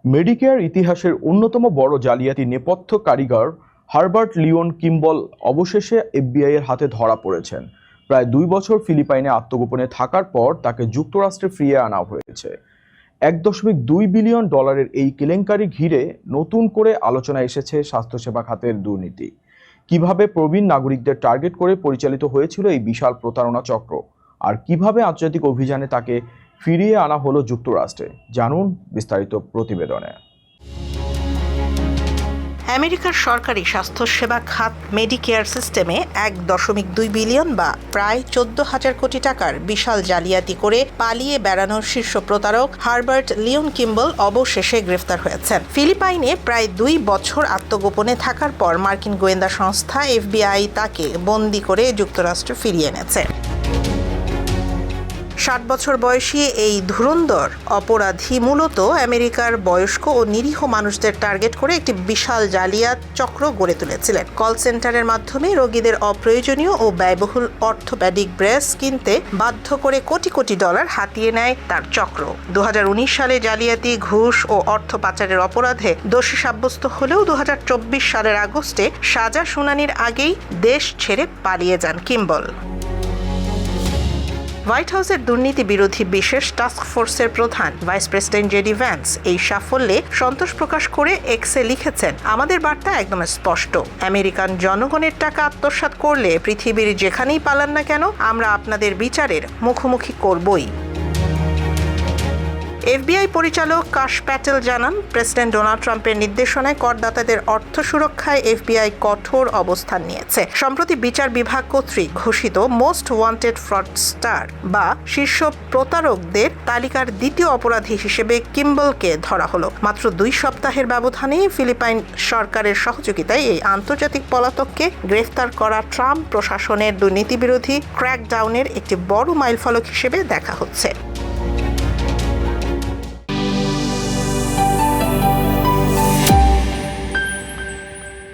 Medicare ইতিহাসের অন্যতম বড় জালিয়াতি নেপথ্য কারিগর হারবার্ট লিওন কিম্বল অবশেষে এফবিআই এর হাতে ধরা পড়েছেন। প্রায় 2 বছর ফিলিপাইনে আত্মগোপনে থাকার পর তাকে যুক্তরাষ্ট্রে ফিরিয়ে আনা হয়েছে। $1.2 বিলিয়ন এই কেলেঙ্কারি ঘিরে নতুন করে আলোচনা এসেছে স্বাস্থ্যসেবা খাতের দুর্নীতি। কিভাবে প্রবীণ নাগরিকদের টার্গেট করে পরিচালিত হয়েছিল এই বিশাল প্রতারণা চক্র, আর কিভাবে আন্তর্জাতিক অভিযানে তাকে ফিরিয়ে আনা হলো যুক্তরাষ্ট্রে, জানুন বিস্তারিত প্রতিবেদনে। আমেরিকার সরকারি স্বাস্থ্যসেবা খাত মেডিকেয়ার সিস্টেমে $1.2 বিলিয়ন বা প্রায় 14,000 কোটি টাকার বিশাল জালিয়াতি করে পালিয়ে বেড়ানোর শীর্ষ প্রতারক হারবার্ট লিওন কিম্বল অবশেষে গ্রেফতার হয়েছেন। ফিলিপাইনে প্রায় 2 বছর আত্মগোপনে থাকার পর মার্কিন গোয়েন্দা সংস্থা এফবিআই তাকে বন্দী করে যুক্তরাষ্ট্রে ফিরিয়ে এনেছে। 60 বছর বয়সী এই ধুরন্ধর অপরাধী মূলত আমেরিকার বয়স্ক ও নিরীহ মানুষদের টার্গেট করে একটি বিশাল জালিয়াত চক্র গড়ে তুলেছিলেন। কল সেন্টারের মাধ্যমে রোগীদের অপ্রয়োজনীয় ও ব্যয়বহুল অর্থোপেডিক ব্রেস কিনতে বাধ্য করে কোটি কোটি ডলার হাতিয়ে নেয় তার চক্র। 2019 সালে জালিয়াতি, ঘুষ ও অর্থ পাচারের অপরাধে দোষী সাব্যস্ত হলেও 2024 সালের আগস্টে সাজা শুনানির আগেই দেশ ছেড়ে পালিয়ে যান কিম্বল। হোয়াইট হাউসের দুর্নীতি বিরোধী বিশেষ টাস্ক ফোর্সের প্রধান ভাইস প্রেসিডেন্ট জেডি ভ্যান্স এই সাফল্যে সন্তোষ প্রকাশ করে এক্সে লিখেছেন, আমাদের বার্তা একদম স্পষ্ট, আমেরিকান জনগণের টাকা আত্মসাৎ করলে পৃথিবীর যেখানেই পালান না কেন আমরা আপনাদের বিচারের মুখোমুখি করবই। এফবিআই পরিচালক কাশ প্যাটেল জানান, প্রেসিডেন্ট ডোনাল্ড ট্রাম্পের নির্দেশনায় করদাতাদের অর্থ সুরক্ষায় এফবিআই কঠোর অবস্থান নিয়েছে। সম্প্রতি বিচার বিভাগ কর্তৃক ঘোষিত মোস্ট ওয়ান্টেড ফ্রডস্টার বা শীর্ষ প্রতারকদের তালিকার দ্বিতীয় অপরাধী হিসেবে কিম্বলকে ধরা হলো। মাত্র 2 সপ্তাহের ব্যবধানে ফিলিপাইন সরকারের সহযোগিতায় এই আন্তর্জাতিক পলাতককে গ্রেফতার করা ট্রাম্প প্রশাসনের দুর্নীতি বিরোধী ক্র্যাকডাউনের একটি বড় মাইলফলক হিসেবে দেখা হচ্ছে।